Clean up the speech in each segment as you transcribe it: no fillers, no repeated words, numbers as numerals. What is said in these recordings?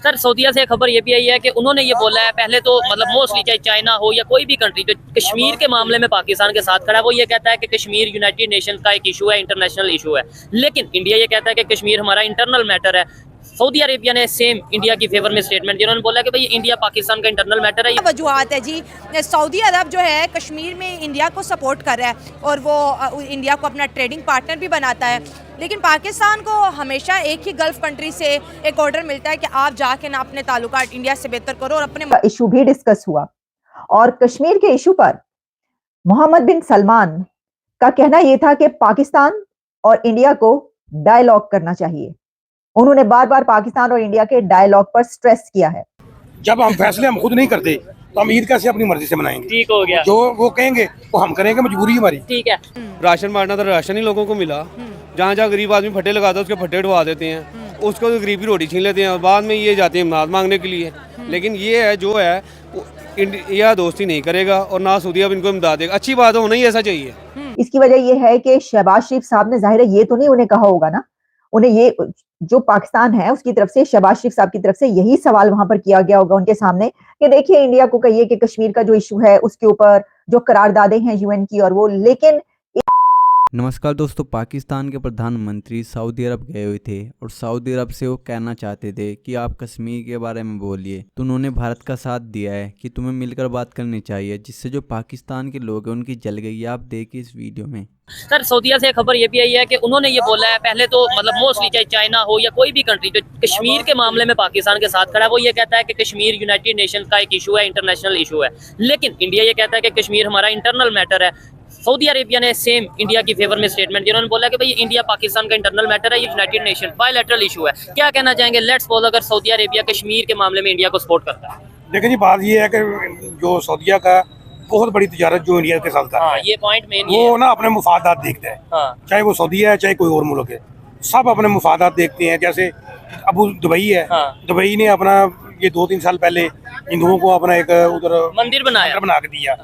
Sir सऊदीया से खबर ये भी आई है कि उन्होंने ये बोला है, पहले तो मतलब मोस्टली चाहे चाइना हो या कोई भी कंट्री जो कश्मीर के मामले में पाकिस्तान के साथ खड़ा है, वो ये कहता है कि कश्मीर यूनाइटेड नेशन का एक इशू है, इंटरनेशनल इशू है। लेकिन इंडिया ये कहता है कि कश्मीर हमारा इंटरनल मैटर है। सऊदी अरेबिया ने सेम इंडिया की फेवर में स्टेटमेंट दिया, उन्होंने बोला कि भाई इंडिया पाकिस्तान का इंटरनल मैटर है। वजूहत है जी, सऊदी अरब जो है कश्मीर में इंडिया को सपोर्ट कर रहा है और वो इंडिया को अपना ट्रेडिंग पार्टनर भी बनाता है, लेकिन पाकिस्तान को हमेशा एक ही गल्फ कंट्री से एक ऑर्डर मिलता है कि आप जाके ना अपने ताल्लुकात इंडिया से बेहतर करो और अपने इशू भी डिस्कस हुआ। और कश्मीर के इशू पर मोहम्मद बिन सलमान का कहना यह था कि पाकिस्तान और इंडिया को डायलॉग करना चाहिए। उन्होंने बार बार पाकिस्तान और इंडिया के डायलॉग पर स्ट्रेस किया है। जब हम फैसले हम खुद नहीं करते तो हम ईद कैसे अपनी मर्जी से मनाएंगे? ठीक हो गया, जो वो कहेंगे वो हम करेंगे, मजबूरी हमारी। ठीक है। राशन बांटना था, राशन ही लोगों को मिला। जहाँ जहाँ गरीब आदमी फट्टे लगाता है उसके फट्टे उठवा देते हैं, उसको तो गरीब की रोटी छीन लेते हैं और बाद में ये जाते हैं इमदाद मांगने के लिए। लेकिन ये है जो है इंडिया दोस्ती नहीं करेगा और ना सऊदी अरब इनको इमदाद देगा। अच्छी बात है, होना ही ऐसा चाहिए। इसकी वजह यह है कि शहबाज शरीफ साहब ने जाहिर है ये तो नहीं उन्हें कहा होगा ना, उन्हें ये जो पाकिस्तान है उसकी तरफ से शहबाज शरीफ साहब की तरफ से यही सवाल वहां पर किया गया होगा उनके सामने कि देखिए इंडिया को कहिए कि कश्मीर का जो इशू है उसके ऊपर जो करारदादें हैं यूएन की और वो, लेकिन नमस्कार दोस्तों, पाकिस्तान के प्रधानमंत्री सऊदी अरब गए हुए थे और सऊदी अरब से वो कहना चाहते थे कि आप कश्मीर के बारे में बोलिए, तो उन्होंने भारत का साथ दिया है कि तुम्हें मिलकर बात करनी चाहिए, जिससे जो पाकिस्तान के लोग हैं उनकी जल गई है। आप देखिए इस वीडियो में। सर सऊदीया से खबर ये भी आई है कि उन्होंने ये बोला है, पहले तो मतलब मोस्टली चाहे चाइना हो या कोई भी कंट्री जो कश्मीर के मामले में पाकिस्तान के साथ खड़ा है, वो ये कहता है कि कश्मीर यूनाइटेड नेशन का एक इशू है, इंटरनेशनल इशू है। लेकिन इंडिया ये कहता है कि कश्मीर हमारा इंटरनल मैटर है। सऊदी अरेबिया ने सेम इंडिया की फेवर में स्टेटमेंट दिया, उन्होंने बोला कि भाई इंडिया पाकिस्तान का इंटरनल मैटर है, ये यूनाइटेड नेशन बायलैटरल इशू है। क्या कहना चाहेंगे? लेट्स सपोज अगर सऊदी अरेबिया कश्मीर के मामले में इंडिया को सपोर्ट करता है। देखिए जी, बात ये है कि जो सऊदीया का बहुत बड़ी तिजारत जो इंडिया के साथ कर रहा है, ये पॉइंट मेन वो ना अपने मुफादात देखता है। चाहे वो सऊदीया है चाहे कोई और मुल्क है, सब अपने मुफादात देखते हैं। जैसे अबू दुबई है, दुबई ने अपना ये 2-3 साल पहले हिंदुओं को अपना एक उधर मंदिर बना के दिया।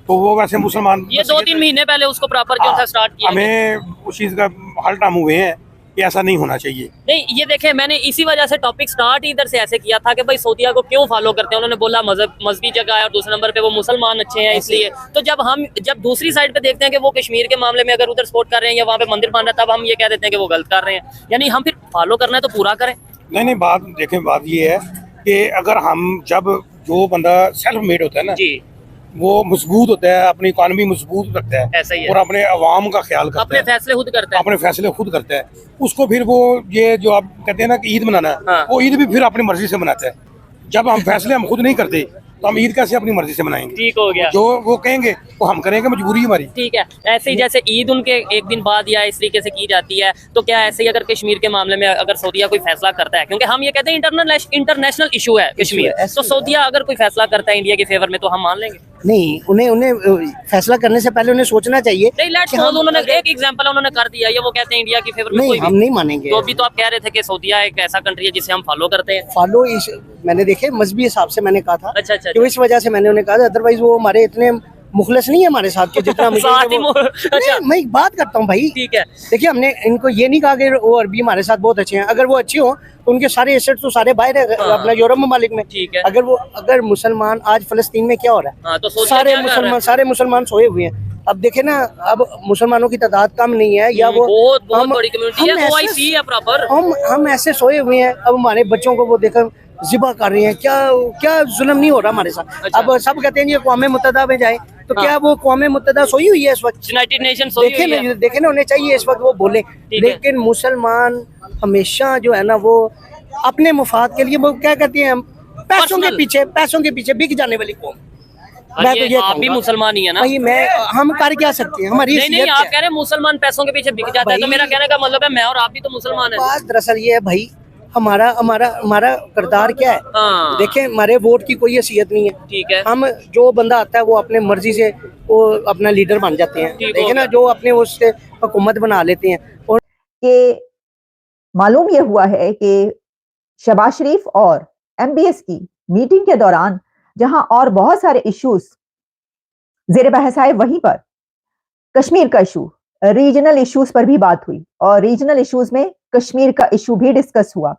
तो वो वैसे मुसलमान ये 2-3 महीने पहले उसको प्रॉपर जो था स्टार्ट किया। हमें उस चीज का हल टाम हुए हैं कि ऐसा नहीं होना चाहिए। नहीं, ये देखें, मैंने इसी वजह से टॉपिक स्टार्ट इधर से ऐसे किया था कि भाई सऊदीया को क्यों फॉलो करते हैं। उन्होंने बोला मजहबी जगह है और दूसरे नंबर पे वो मुसलमान अच्छे हैं इसलिए। तो जब दूसरी साइड पे देखते हैं कि वो कश्मीर के मामले में अगर उधर सपोर्ट कर रहे हैं या वहाँ पे मंदिर बन रहा है, तब हम ये कह देते हैं कि वो गलत कर रहे हैं। यानी हम फिर फॉलो करना है तो पूरा करें। नहीं, बात देखें, बात ये है कि अगर हम जब जो बंदा सेल्फ मेड होता है ना जी, वो मजबूत होता है, अपनी इकोनॉमी मजबूत रखता है, ऐसा ही है। और अपने अवाम का ख्याल करता है, अपने फैसले खुद करता है, उसको फिर वो ये जो आप कहते हैं ना कि ईद मनाना, वो ईद भी फिर अपनी मर्जी से मनाता है। जब हम फैसले हम खुद नहीं करते तो हम ईद कैसे अपनी मर्जी से मनाएंगे? ठीक हो गया। जो वो कहेंगे वो हम करेंगे, मजबूरी हमारी। ठीक है। ऐसे ही जैसे ईद उनके एक दिन बाद या इस तरीके से की जाती है, तो क्या ऐसे ही अगर कश्मीर के मामले में अगर सऊदीया कोई फैसला करता है, क्योंकि हम ये कहते हैं इंटरनेशनल इशू है कश्मीर, तो सऊदीया अगर कोई फैसला करता है इंडिया के फेवर में तो हम मान लेंगे? नहीं, उन्हें फैसला करने से पहले उन्हें सोचना चाहिए। नहीं, लेट्स सपोज उन्होंने एक एग्जांपल उन्होंने कर दिया, ये वो कहते हैं इंडिया की फेवर में नहीं, हम नहीं मानेंगे। तो अभी तो आप कह रहे थे कि सऊदीया एक ऐसा कंट्री है जिसे हम फॉलो करते हैं। फॉलो मैंने देखे मजहबी हिसाब से मैंने कहा था। अच्छा। तो इस वजह से मैंने उन्हें कहा था, अदरवाइज वो हमारे इतने मुखलस नहीं है हमारे साथ के जितना मुझे अच्छा। मैं एक बात करता हूँ भाई, ठीक है, देखिए हमने इनको ये नहीं कहा कि वो अरबी हमारे साथ बहुत अच्छे हैं। अगर वो अच्छे हो तो उनके सारे एसेट तो सारे बाहर है अपना यूरोप ममालिक में। ठीक है। अगर मुसलमान आज फलस्तीन में क्या हो रहा है, तो सारे मुसलमान सोए हुए हैं। अब देखे ना, अब मुसलमानों की तादाद कम नहीं है या वो बहुत बड़ी कम्युनिटी है, ओआईसी है प्रॉपर। हम ऐसे सोए हुए हैं। अब हमारे बच्चों को वो देखकर जिबा कर रहे हैं। क्या जुल्म नहीं हो रहा हमारे साथ? अच्छा। अब सब कहते हैं ये क़ौम मुत्तहदा में जाए, तो क्या वो क़ौम मुत्तहदा सोई हुई है इस वक्त? यूनाइटेड नेशन सोई हुई है। देखे ना, उन्हें चाहिए इस वक्त वो बोले। लेकिन मुसलमान हमेशा जो है ना, वो अपने मुफाद के लिए वो क्या कहते हैं, पैसों के पीछे बिक जाने वाली कौम। मैं तो ये आप भी मुसलमान ही है ना? हम कर क्या सकते हैं? हमारी नहीं, आप कह रहे हैं मुसलमान पैसों के पीछे बिक जाता है, तो मेरा कहने का मतलब है मैं और आप भी तो मुसलमान है। बात दरअसल ये है भाई, हमारा किरदार क्या है? देखें, हमारे वोट की कोई हैसियत नहीं है। ठीक है। हम जो बंदा आता है वो अपने मर्जी से वो अपना लीडर बन जाते हैं। देखें ना, जो अपने उससे हुकूमत बना लेते हैं। और मालूम ये हुआ है कि शहबाज शरीफ और MBS की मीटिंग के दौरान जहां और बहुत सारे इश्यूज जेर बहस आए, वहीं पर कश्मीर का इशू, रीजनल इश्यूज पर भी बात हुई और रीजनल इश्यूज में कश्मीर का इशू भी डिस्कस हुआ।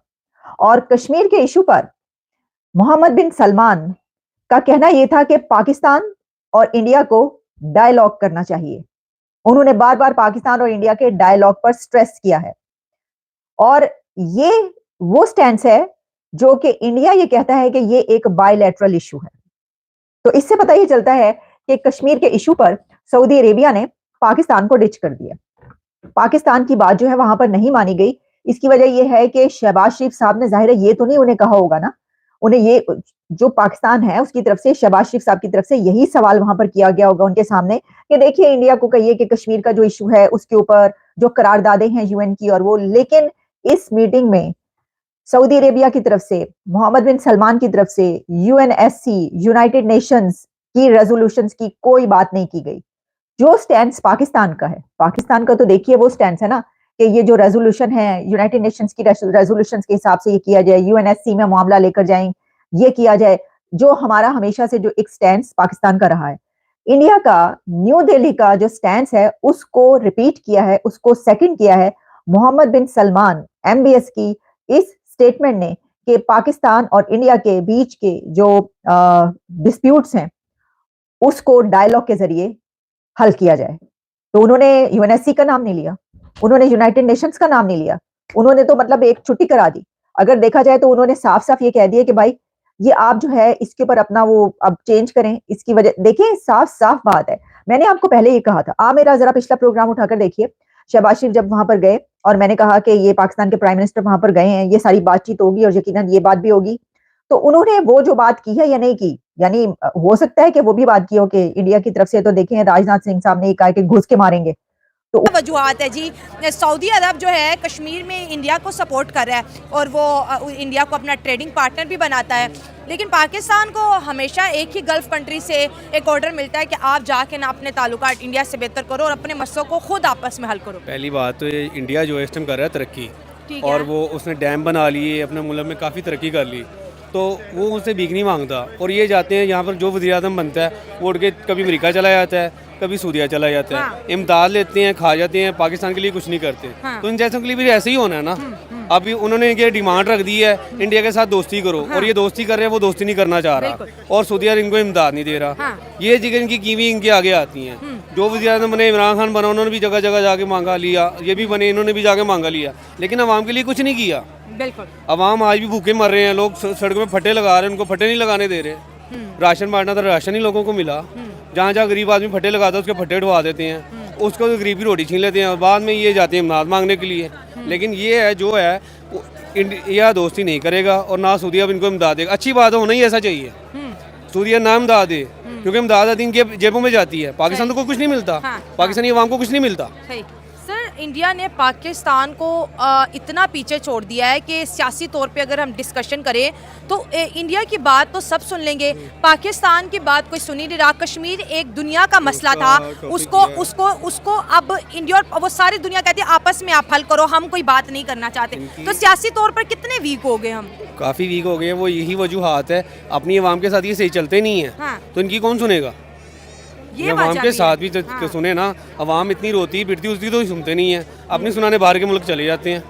और कश्मीर के इशू पर मोहम्मद बिन सलमान का कहना यह था कि पाकिस्तान और इंडिया को डायलॉग करना चाहिए। उन्होंने बार बार पाकिस्तान और इंडिया के डायलॉग पर स्ट्रेस किया है और ये वो स्टैंड है जो कि इंडिया ये कहता है कि ये एक बायलैटरल इशू है। तो इससे पता ये चलता है कि कश्मीर के इशू पर सऊदी अरेबिया ने पाकिस्तान को डिच कर दिया। पाकिस्तान की बात जो है वहां पर नहीं मानी गई। इसकी वजह यह है कि शहबाज शरीफ साहब ने, जाहिर है ये तो नहीं उन्हें कहा होगा ना, उन्हें ये जो पाकिस्तान है उसकी तरफ से, शहबाज शरीफ साहब की तरफ से यही सवाल वहां पर किया गया होगा उनके सामने कि देखिए इंडिया को कहिए कि कश्मीर का जो इशू है उसके ऊपर जो करारदादें हैं यूएन की और वो, लेकिन इस मीटिंग में सऊदी अरेबिया की तरफ से, मोहम्मद बिन सलमान की तरफ से, यूएनएससी, यूनाइटेड नेशंस की रेजोल्यूशंस की कोई बात नहीं की गई। जो स्टैंड पाकिस्तान का है, पाकिस्तान का तो देखिए वो स्टैंड है ना कि ये जो रेजोल्यूशन है यूनाइटेड नेशंस की रेजोल्यूशंस के हिसाब से ये किया जाए, यूएनएससी में मामला लेकर जाएं, ये किया जाए, जो हमारा हमेशा से जो एक स्टैंड पाकिस्तान का रहा है। इंडिया का न्यू दिल्ली का जो स्टैंड है उसको रिपीट किया है, उसको सेकंड किया है मोहम्मद बिन सलमान एमबीएस की इस स्टेटमेंट ने कि पाकिस्तान और इंडिया के बीच के जो डिस्प्यूट्स हैं उसको डायलॉग के जरिए हल किया जाए। तो उन्होंने यूएनएससी का नाम नहीं लिया, उन्होंने यूनाइटेड नेशंस का नाम नहीं लिया, उन्होंने तो मतलब एक छुट्टी करा दी। अगर देखा जाए तो उन्होंने साफ साफ ये कह दिया कि भाई ये आप जो है इसके ऊपर अपना वो अब चेंज करें। इसकी वजह देखिए, साफ साफ बात है। मैंने आपको पहले ये कहा था, आप मेरा जरा पिछला प्रोग्राम उठाकर देखिए, शहबाज शरीफ जब वहां पर गए और मैंने कहा कि ये पाकिस्तान के प्राइम मिनिस्टर वहां पर गए हैं, ये सारी बातचीत होगी और यकीनन ये बात भी होगी, तो उन्होंने वो जो बात की है या नहीं की, यानी हो सकता है कि वो भी बात की हो कि इंडिया की तरफ से तो देखें राजनाथ सिंह साहब ने कहा कि घुस के मारेंगे। तो वजूहत है जी, सऊदी अरब जो है कश्मीर में इंडिया को सपोर्ट कर रहा है और वो इंडिया को अपना ट्रेडिंग पार्टनर भी बनाता है, लेकिन पाकिस्तान को हमेशा एक ही गल्फ कंट्री से एक ऑर्डर मिलता है कि आप जाके ना अपने ताल्लुकात इंडिया से बेहतर करो और अपने मसलों को खुद आपस में हल करो। पहली बात तो ये इंडिया जो है इस टाइम कर रहा है तरक्की, ठीक और है। वो उसने डैम बना लिए, अपने मुल्क में काफ़ी तरक्की कर ली, तो वो उससे भीख नहीं मांगता। और ये जाते हैं यहाँ पर जो वज़ीर आज़म बनता है वो उठ के कभी अमेरिका चला जाता है, कभी सऊदीया चला जाता है, इमदाद लेते हैं, खा जाते हैं, पाकिस्तान के लिए कुछ नहीं करते। तो इन जैसों के लिए भी ऐसे ही होना है ना। अभी उन्होंने ये डिमांड रख दी है इंडिया के साथ दोस्ती करो, और ये दोस्ती कर रहे हैं, वो दोस्ती नहीं करना चाह रहा, और सऊदीया इनको इमदाद नहीं दे रहा। ये जगह इनकी कीवी इनके आगे आती हैं। जो वज़ीर आज़म बने, इमरान खान बना, उन्होंने भी जगह जगह जाके मांगा लिया, ये भी बने, इन्होंने भी जाके मांगा लिया, लेकिन अवाम के लिए कुछ नहीं किया। बिल्कुल, अवाम आज भी भूखे मर रहे हैं, लोग सड़कों में फटे लगा रहे हैं, उनको फटे नहीं लगाने दे रहे। राशन बांटना था, राशन ही लोगों को मिला। जहाँ जहाँ गरीब आदमी फटे लगाता है उसके फटे उड़वा देते हैं, उसको तो गरीब की रोटी छीन लेते हैं, और बाद में ये जाते हैं इमदाद मांगने के लिए। लेकिन ये है जो है इंडिया दोस्ती नहीं करेगा और ना सऊदीया इनको इमदाद देगा। अच्छी बात है, होना ही ऐसा चाहिए। सऊदीया ना इमदाद दे, क्योंकि इमदाद इनके जेबों में जाती है, पाकिस्तान को कुछ नहीं मिलता, पाकिस्तानी अवाम को कुछ नहीं मिलता। सर, इंडिया ने पाकिस्तान को इतना पीछे छोड़ दिया है कि सियासी तौर पे अगर हम डिस्कशन करें तो इंडिया की बात तो सब सुन लेंगे, पाकिस्तान की बात कोई सुन ही नहीं रहा। कश्मीर एक दुनिया का मसला था, उसको अब इंडिया और वो सारी दुनिया कहती है आपस में आप हल करो, हम कोई बात नहीं करना चाहते। तो सियासी तौर पर कितने वीक हो गए हम? काफ़ी वीक हो गए हैं। वो यही वजूहात है, अपनी अवाम के साथ ये सही चलते नहीं है, तो इनकी कौन सुनेगा? ये अवाम के साथ भी तो सुने ना। अवाम इतनी रोती पिटती उसकी तो सुनते नहीं है, अपनी सुनाने बाहर के मुल्क चले जाते हैं।